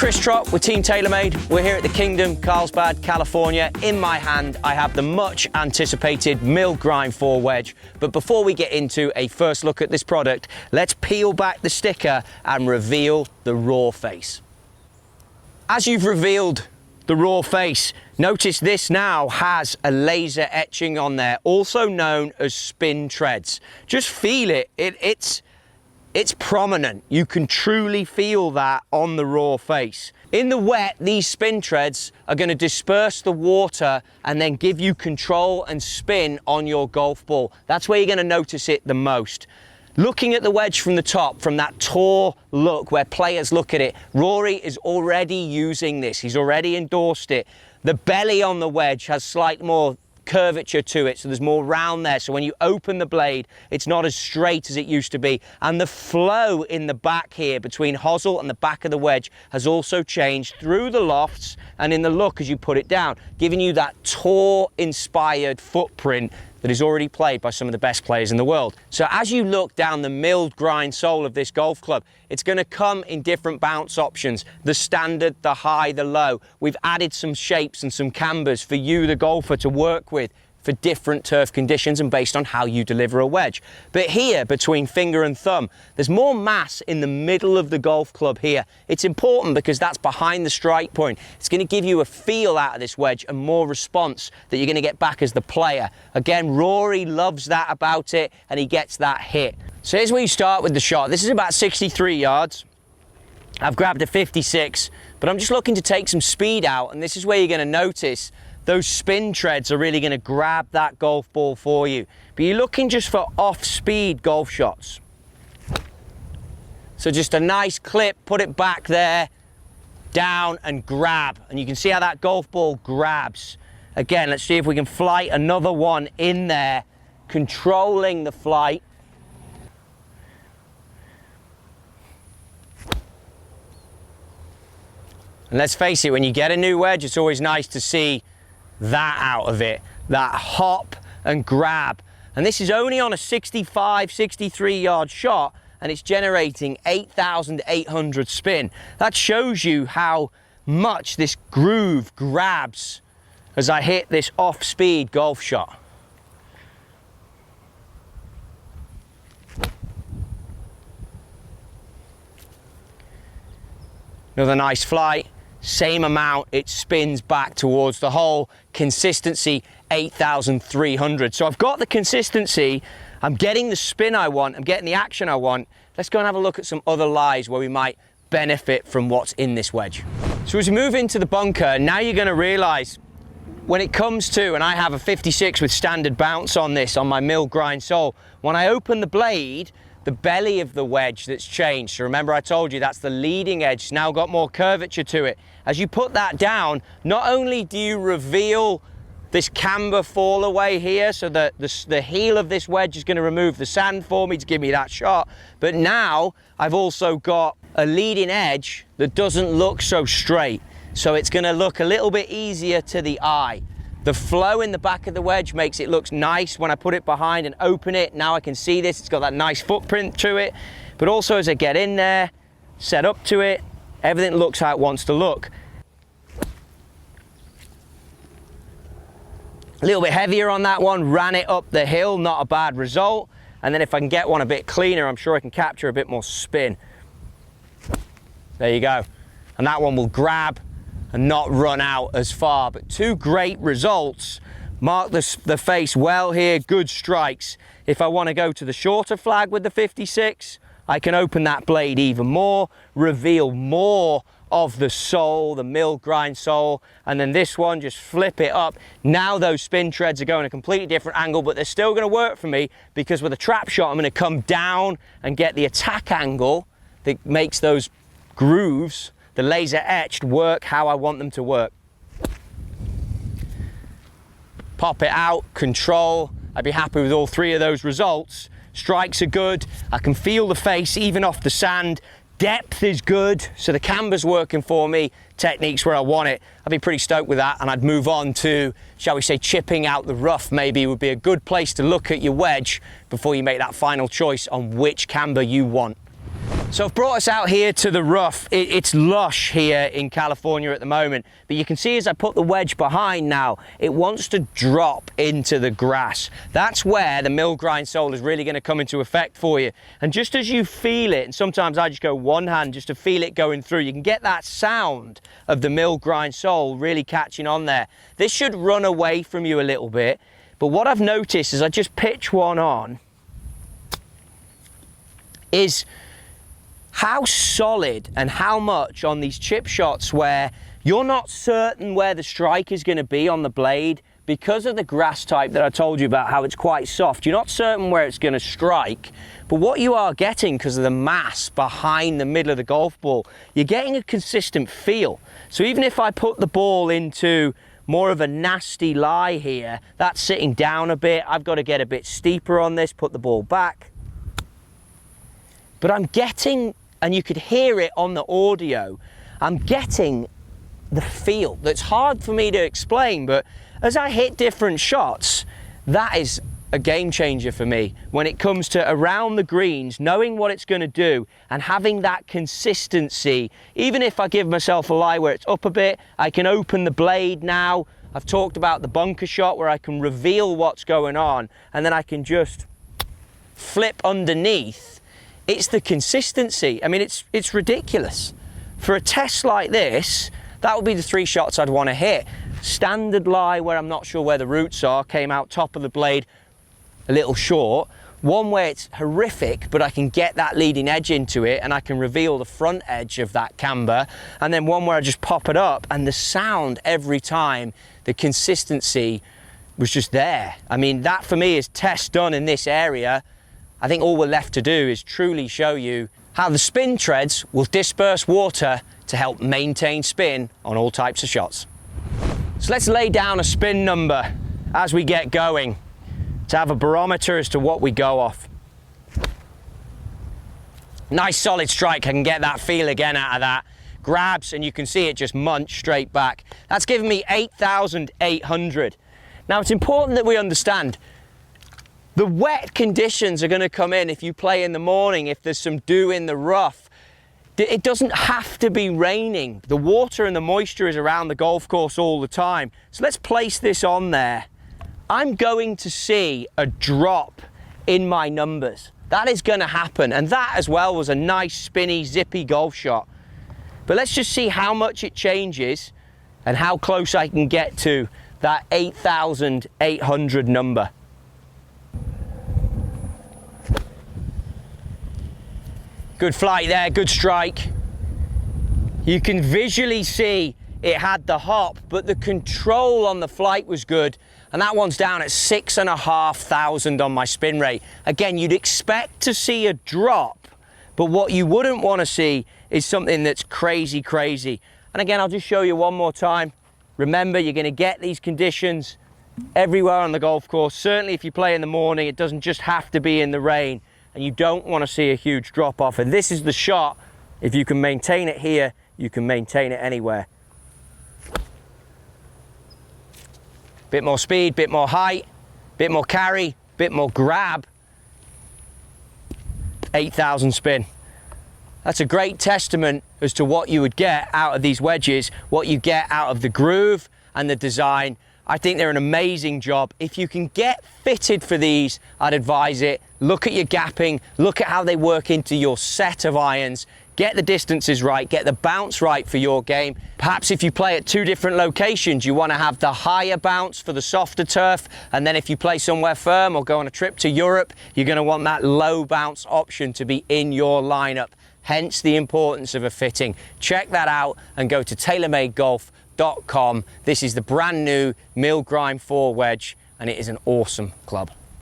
Chris Trott with Team TaylorMade. We're here at the Kingdom, Carlsbad, California. In my hand, I have the much anticipated mill grind 4 wedge. But before we get into a first look at this product, let's peel back the sticker and reveal the raw face. As you've revealed the raw face, notice this now has a laser etching on there, also known as spin treads. Just feel it. It's prominent. You can truly feel that on the raw face. In the wet, these spin treads are going to disperse the water and then give you control and spin on your golf ball. That's where you're going to notice it the most. Looking at the wedge from the top, from that tour look where players look at it, Rory is already using this. He's already endorsed it. The belly on the wedge has slightly more curvature to it, so there's more round there, so when you open the blade it's not as straight as it used to be, and the flow in the back here between hosel and the back of the wedge has also changed through the lofts and in the look as you put it down, giving you that tour inspired footprint that is already played by some of the best players in the world. So as you look down the milled grind sole of this golf club, it's going to come in different bounce options, the standard, the high, the low. We've added some shapes and some cambers for you, the golfer, to work with for different turf conditions and based on how you deliver a wedge. But here, between finger and thumb, there's more mass in the middle of the golf club here. It's important because that's behind the strike point. It's going to give you a feel out of this wedge and more response that you're going to get back as the player. Again, Rory loves that about it, and he gets that hit. So here's where you start with the shot. This is about 63 yards. I've grabbed a 56, but I'm just looking to take some speed out, and this is where you're going to notice those spin treads are really going to grab that golf ball for you. But you're looking just for off-speed golf shots. So just a nice clip, put it back there, down and grab. And you can see how that golf ball grabs. Again, let's see if we can flight another one in there, controlling the flight. And let's face it, when you get a new wedge, it's always nice to see that out of it, that hop and grab. And this is only on a 65, 63 yard shot, and it's generating 8,800 spin. That shows you how much this groove grabs as I hit this off-speed golf shot. Another nice flight. Same amount, it spins back towards the hole. Consistency, 8,300. So I've got the consistency, I'm getting the spin I want, I'm getting the action I want. Let's go and have a look at some other lies where we might benefit from what's in this wedge. So as we move into the bunker, now you're going to realize when it comes to, and I have a 56 with standard bounce on this, on my mill grind sole, when I open the blade, the belly of the wedge that's changed. So remember I told you that's the leading edge, it's now got more curvature to it. As you put that down, not only do you reveal this camber fall away here, so that the heel of this wedge is going to remove the sand for me to give me that shot, but now I've also got a leading edge that doesn't look so straight. So it's going to look a little bit easier to the eye. The flow in the back of the wedge makes it look nice when I put it behind and open it. Now I can see this, it's got that nice footprint to it. But also as I get in there, set up to it, everything looks how it wants to look. A little bit heavier on that one, ran it up the hill, not a bad result. And then if I can get one a bit cleaner, I'm sure I can capture a bit more spin. There you go. And that one will grab and not run out as far. But two great results. Mark the face well here, good strikes. If I want to go to the shorter flag with the 56, I can open that blade even more, reveal more of the sole, the mill grind sole, and then this one, just flip it up. Now those spin treads are going a completely different angle, but they're still going to work for me because with a trap shot, I'm going to come down and get the attack angle that makes those grooves, the laser etched, work how I want them to work. Pop it out, control. I'd be happy with all three of those results. Strikes are good. I can feel the face even off the sand. Depth is good, so the camber's working for me. Technique's where I want it. I'd be pretty stoked with that, and I'd move on to, shall we say, chipping out the rough. Maybe would be a good place to look at your wedge before you make that final choice on which camber you want. So I've brought us out here to the rough. It's lush here in California at the moment, but you can see as I put the wedge behind now, it wants to drop into the grass. That's where the mill grind sole is really going to come into effect for you. And just as you feel it, and sometimes I just go one hand just to feel it going through, you can get that sound of the mill grind sole really catching on there. This should run away from you a little bit, but what I've noticed as I just pitch one on is how solid and how much on these chip shots where you're not certain where the strike is going to be on the blade because of the grass type that I told you about, how it's quite soft. You're not certain where it's going to strike, but what you are getting because of the mass behind the middle of the golf ball, you're getting a consistent feel. So even if I put the ball into more of a nasty lie here, that's sitting down a bit, I've got to get a bit steeper on this, put the ball back. But I'm getting, and you could hear it on the audio, I'm getting the feel that's hard for me to explain, but as I hit different shots, that is a game changer for me when it comes to around the greens, knowing what it's going to do and having that consistency. Even if I give myself a lie where it's up a bit, I can open the blade now. I've talked about the bunker shot where I can reveal what's going on and then I can just flip underneath. It's the consistency. I mean, it's ridiculous. For a test like this, that would be the 3 shots I'd want to hit. Standard lie where I'm not sure where the roots are, came out top of the blade a little short. One where it's horrific, but I can get that leading edge into it and I can reveal the front edge of that camber. And then one where I just pop it up and the sound every time, the consistency was just there. I mean, that for me is test done in this area. I think all we're left to do is truly show you how the spin treads will disperse water to help maintain spin on all types of shots. So let's lay down a spin number as we get going to have a barometer as to what we go off. Nice solid strike, I can get that feel again out of that. Grabs and you can see it just munch straight back. That's giving me 8,800. Now it's important that we understand the wet conditions are going to come in if you play in the morning, if there's some dew in the rough. It doesn't have to be raining. The water and the moisture is around the golf course all the time. So let's place this on there. I'm going to see a drop in my numbers. That is going to happen. And that as well was a nice, spinny, zippy golf shot. But let's just see how much it changes and how close I can get to that 8,800 number. Good flight there, good strike. You can visually see it had the hop, but the control on the flight was good. And that one's down at 6,500 on my spin rate. Again, you'd expect to see a drop, but what you wouldn't want to see is something that's crazy, crazy. And again, I'll just show you one more time. Remember, you're going to get these conditions everywhere on the golf course. Certainly if you play in the morning, it doesn't just have to be in the rain. And you don't want to see a huge drop off. And this is the shot. If you can maintain it here, you can maintain it anywhere. Bit more speed, bit more height, bit more carry, bit more grab. 8,000 spin. That's a great testament as to what you would get out of these wedges, what you get out of the groove and the design. I think they're an amazing job. If you can get fitted for these, I'd advise it. Look at your gapping, look at how they work into your set of irons, get the distances right, get the bounce right for your game. Perhaps if you play at 2 different locations, you want to have the higher bounce for the softer turf, and then if you play somewhere firm or go on a trip to Europe, you're going to want that low bounce option to be in your lineup. Hence the importance of a fitting. Check that out and go to TaylorMadeGolf.com. This is the brand new Mill Grind 4 wedge and it is an awesome club.